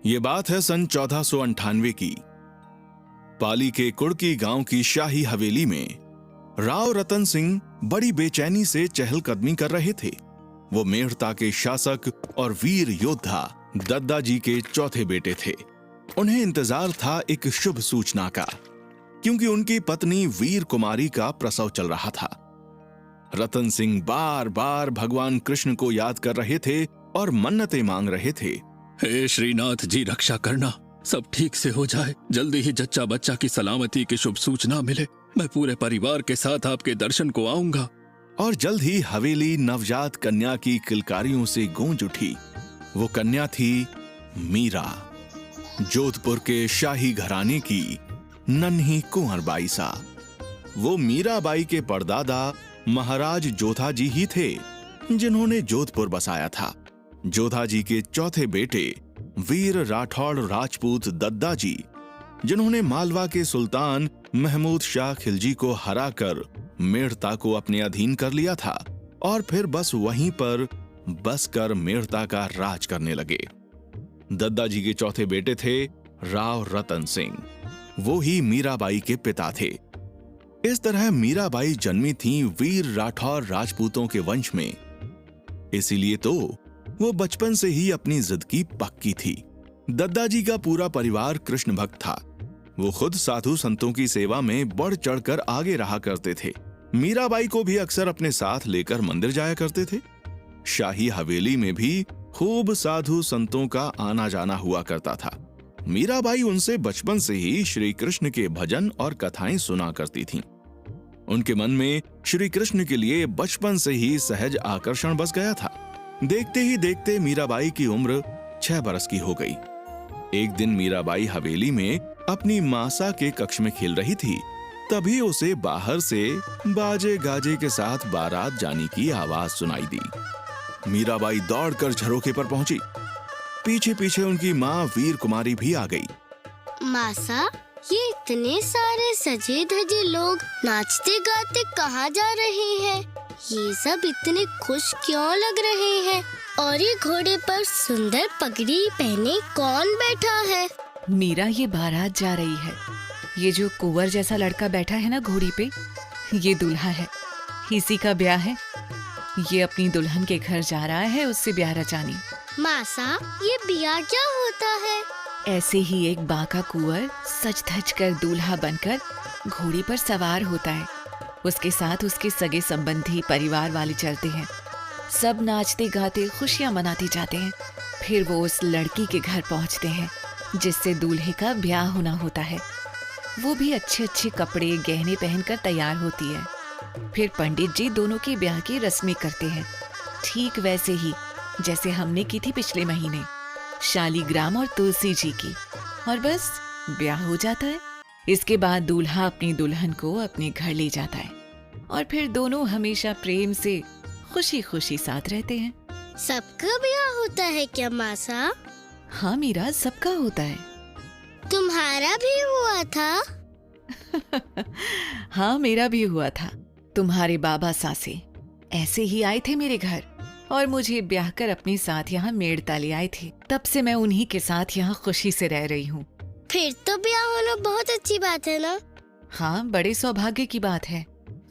ये बात है सन 1498 की। पाली के कुड़की गांव की शाही हवेली में राव रतन सिंह बड़ी बेचैनी से चहलकदमी कर रहे थे। वो मेड़ता के शासक और वीर योद्धा दद्दा जी के चौथे बेटे थे। उन्हें इंतजार था एक शुभ सूचना का, क्योंकि उनकी पत्नी वीर कुमारी का प्रसव चल रहा था। रतन सिंह बार बार भगवान कृष्ण को याद कर रहे थे और मन्नतें मांग रहे थे। हे श्रीनाथ जी, रक्षा करना, सब ठीक से हो जाए, जल्दी ही जच्चा बच्चा की सलामती की शुभ सूचना मिले, मैं पूरे परिवार के साथ आपके दर्शन को आऊंगा। और जल्द ही हवेली नवजात कन्या की किलकारियों से गूंज उठी। वो कन्या थी मीरा, जोधपुर के शाही घराने की नन्ही कुंवरबाई सा। वो मीराबाई के परदादा महाराज जोधा जी ही थे, जिन्होंने जोधपुर बसाया था। जोधा जी के चौथे बेटे वीर राठौड़ राजपूत दद्दा जी, जिन्होंने मालवा के सुल्तान महमूद शाह खिलजी को हराकर मेड़ता को अपने अधीन कर लिया था और फिर बस वहीं पर बसकर मेड़ता का राज करने लगे। दद्दा जी के चौथे बेटे थे राव रतन सिंह, वो ही मीराबाई के पिता थे। इस तरह मीराबाई जन्मी थी वीर राठौर राजपूतों के वंश में। इसीलिए तो वो बचपन से ही अपनी जिद की पक्की थी। दद्दा जी का पूरा परिवार कृष्ण भक्त था। वो खुद साधु संतों की सेवा में बढ़ चढ़कर आगे रहा करते थे। मीराबाई को भी अक्सर अपने साथ लेकर मंदिर जाया करते थे। शाही हवेली में भी खूब साधु संतों का आना जाना हुआ करता था। मीराबाई उनसे बचपन से ही श्री कृष्ण के भजन और कथाएं सुना करती थीं। उनके मन में श्री कृष्ण के लिए बचपन से ही सहज आकर्षण बस गया था। देखते ही देखते मीराबाई की उम्र 6 बरस की हो गई। एक दिन मीराबाई हवेली में अपनी मासा के कक्ष में खेल रही थी, तभी उसे बाहर से बाजे गाजे के साथ बारात जाने की आवाज सुनाई दी। मीराबाई दौड़कर झरोखे पर पहुंची। पीछे पीछे उनकी माँ वीर कुमारी भी आ गई। मासा, ये इतने सारे सजे धजे लोग नाचते गाते कहाँ जा रहे हैं? ये सब इतने खुश क्यों लग रहे हैं? और ये घोड़े पर सुंदर पगड़ी पहने कौन बैठा है? मीरा, ये बारात जा रही है। ये जो कुंवर जैसा लड़का बैठा है ना घोड़ी पे, ये दूल्हा है। इसी का ब्याह है। ये अपनी दुल्हन के घर जा रहा है उससे ब्याह रचाने। मासा, ये ब्याह क्या होता है? ऐसे ही एक बांका कुंवर सज धज कर दूल्हा बनकर घोड़ी पर सवार होता है। उसके साथ उसके सगे संबंधी परिवार वाले चलते हैं। सब नाचते गाते खुशियां मनाते जाते हैं। फिर वो उस लड़की के घर पहुंचते हैं जिससे दूल्हे का ब्याह होना होता है। वो भी अच्छे अच्छे कपड़े गहने पहनकर तैयार होती है। फिर पंडित जी दोनों के ब्याह की रस्में करते हैं, ठीक वैसे ही जैसे हमने की थी पिछले महीने, शालीग्राम और तुलसी जी की। और बस ब्याह हो जाता है। इसके बाद दूल्हा अपनी दुल्हन को अपने घर ले जाता है और फिर दोनों हमेशा प्रेम से खुशी खुशी साथ रहते हैं। सबका ब्याह होता है क्या मासा? हाँ मीरा, सबका होता है। तुम्हारा भी हुआ था? हाँ, मेरा भी हुआ था। तुम्हारे बाबा सासे ऐसे ही आए थे मेरे घर और मुझे ब्याह कर अपने साथ यहाँ मेड़ता ले आए थे। तब से मैं उन्हीं के साथ यहाँ खुशी से रह रही हूँ। फिर तो ब्याह होना बहुत अच्छी बात है ना? हाँ, बड़े सौभाग्य की बात है।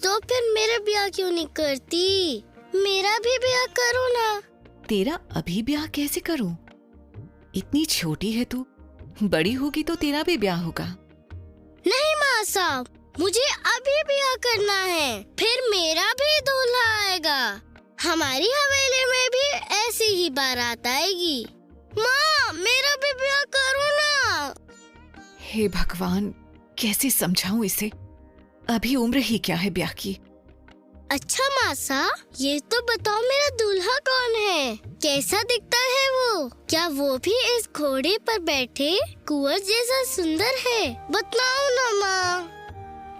तो फिर मेरा ब्याह क्यों नहीं करती? मेरा भी ब्याह करो ना। तेरा अभी ब्याह कैसे करूँ? इतनी छोटी है तू, बड़ी होगी तो तेरा भी ब्याह होगा। नहीं मासा, मुझे अभी ब्याह करना है, फिर मेरा भी दूल्हा आएगा। हमारी हवेली में भी ऐसी ही बारात आएगी। माँ, मेरा भी ब्याह करो ना। हे भगवान, कैसे समझाऊं इसे? अभी उम्र ही क्या है ब्याह की। अच्छा मासा, ये तो बताओ मेरा दूल्हा कौन है? कैसा दिखता है वो? क्या वो भी इस घोड़े पर बैठे कुंवर जैसा सुंदर है? बताओ ना माँ।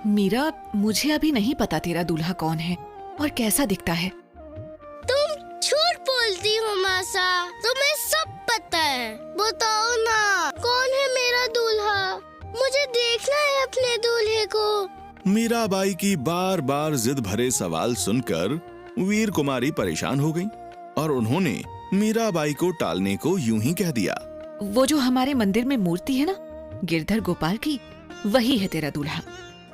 मीरा, मुझे अभी नहीं पता तेरा दूल्हा कौन है और कैसा दिखता है। तुम झूठ बोलती हो मासा, तुम्हें सब पता है। बताओ ना, कौन है मेरा दूल्हा? मुझे देखना है अपने दूल्हे को। मीराबाई की बार बार जिद भरे सवाल सुनकर वीर कुमारी परेशान हो गई और उन्होंने मीराबाई को टालने को यूं ही कह दिया। वो जो हमारे मंदिर में मूर्ति है ना, गिरधर गोपाल की, वही है तेरा दूल्हा।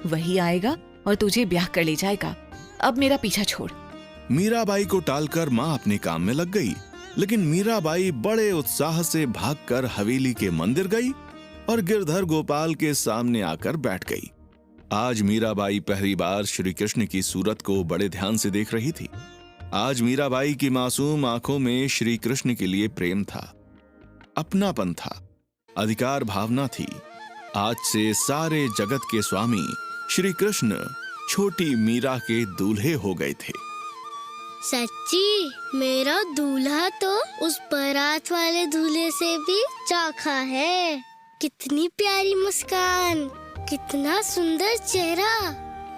वही आएगा और तुझे ब्याह कर ले जाएगा। अब मेरा पीछा छोड़। मीराबाई को टालकर माँ अपने काम में लग गई, लेकिन मीराबाई बड़े उत्साह से भागकर हवेली के मंदिर गई और गिरधर गोपाल के सामने आकर बैठ गई। आज मीराबाई पहली बार श्री कृष्ण की सूरत को बड़े ध्यान से देख रही थी। आज मीराबाई की मासूम आंखों में श्री कृष्ण के लिए प्रेम था, अपनापन था, अधिकार भावना थी। आज से सारे जगत के स्वामी श्री कृष्ण छोटी मीरा के दूल्हे हो गए थे। सच्ची, मेरा दूल्हा तो उस बारात वाले दूल्हे से भी चाखा है। कितनी प्यारी मुस्कान, कितना सुंदर चेहरा।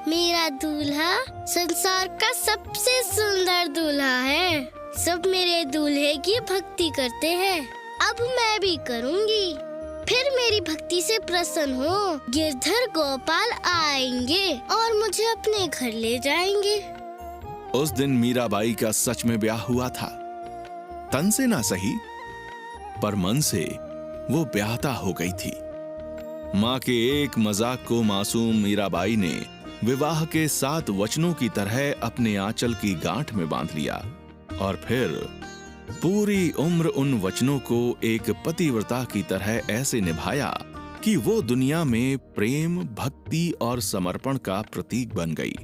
मेरा दूल्हा संसार का सबसे सुंदर दूल्हा है। सब मेरे दूल्हे की भक्ति करते हैं, अब मैं भी करूँगी। फिर मेरी भक्ति से प्रसन्न हो गिरधर गोपाल आएंगे और मुझे अपने घर ले जाएंगे। उस दिन मीराबाई का सच में ब्याह हुआ था। तन से ना सही, पर मन से वो ब्याहता हो गई थी। माँ के एक मजाक को मासूम मीराबाई ने विवाह के 7 वचनों की तरह अपने आंचल की गांठ में बांध लिया और फिर पूरी उम्र उन वचनों को एक पतिव्रता की तरह ऐसे निभाया कि वो दुनिया में प्रेम, भक्ति और समर्पण का प्रतीक बन गई।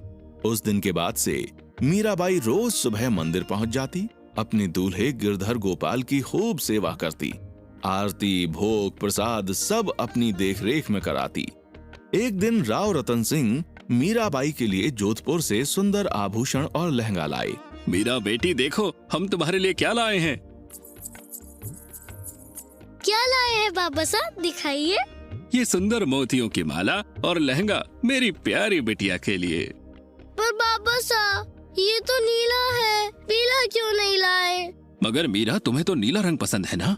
उस दिन के बाद से मीराबाई रोज सुबह मंदिर पहुंच जाती, अपने दूल्हे गिरधर गोपाल की खूब सेवा करती, आरती, भोग, प्रसाद सब अपनी देखरेख में कराती। एक दिन राव रतन सिंह मीराबाई के लिए जोधपुर से सुंदर आभूषण और लहंगा लाए। मीरा बेटी देखो, हम तुम्हारे लिए क्या लाए हैं। क्या लाए हैं बाबा साहब, दिखाइए। ये सुंदर मोतियों की माला और लहंगा मेरी प्यारी बिटिया के लिए। पर बाबा साहब, ये तो नीला है, पीला क्यों नहीं लाए? मगर मीरा, तुम्हें तो नीला रंग पसंद है ना?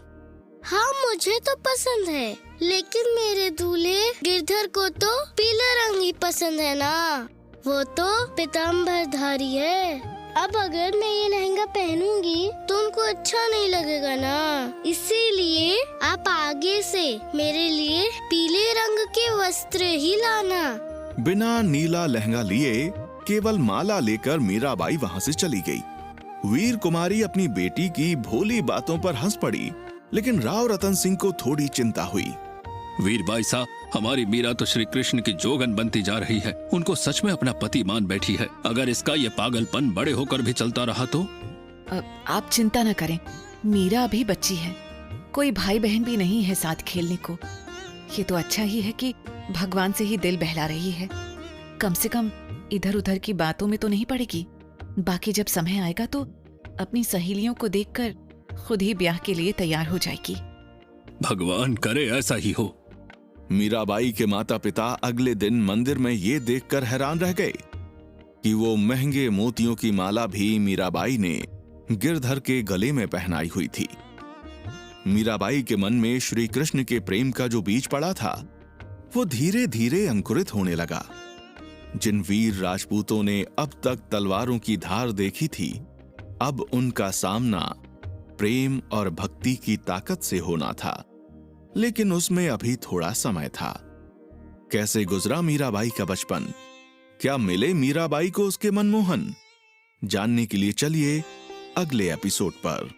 हाँ, मुझे तो पसंद है, लेकिन मेरे दूल्हे गिरधर को तो पीला रंग ही पसंद है ना। वो तो पीताम्बरधारी है। अब अगर मैं ये लहंगा पहनूंगी तो उनको अच्छा नहीं लगेगा ना। इसीलिए आप आगे से मेरे लिए पीले रंग के वस्त्र ही लाना। बिना नीला लहंगा लिए केवल माला लेकर मीराबाई वहां से चली गई। वीर कुमारी अपनी बेटी की भोली बातों पर हंस पड़ी, लेकिन राव रतन सिंह को थोड़ी चिंता हुई। वीरबाई साहब, हमारी मीरा तो श्री कृष्ण की जोगन बनती जा रही है। उनको सच में अपना पति मान बैठी है। अगर इसका ये पागलपन बड़े होकर भी चलता रहा तो? आप चिंता न करें, मीरा अभी बच्ची है, कोई भाई बहन भी नहीं है साथ खेलने को। ये तो अच्छा ही है कि भगवान से ही दिल बहला रही है। कम से कम इधर उधर की बातों में तो नहीं पड़ेगी। बाकी जब समय आएगा तो अपनी सहेलियों को देखकर खुद ही ब्याह के लिए तैयार हो जाएगी। भगवान करे ऐसा ही हो। मीराबाई के माता पिता अगले दिन मंदिर में ये देखकर हैरान रह गए कि वो महंगे मोतियों की माला भी मीराबाई ने गिरधर के गले में पहनाई हुई थी। मीराबाई के मन में श्री कृष्ण के प्रेम का जो बीज पड़ा था वो धीरे धीरे अंकुरित होने लगा। जिन वीर राजपूतों ने अब तक तलवारों की धार देखी थी, अब उनका सामना प्रेम और भक्ति की ताकत से होना था। लेकिन उसमें अभी थोड़ा समय था। कैसे गुजरा मीराबाई का बचपन? क्या मिले मीराबाई को उसके मनमोहन? जानने के लिए चलिए अगले एपिसोड पर।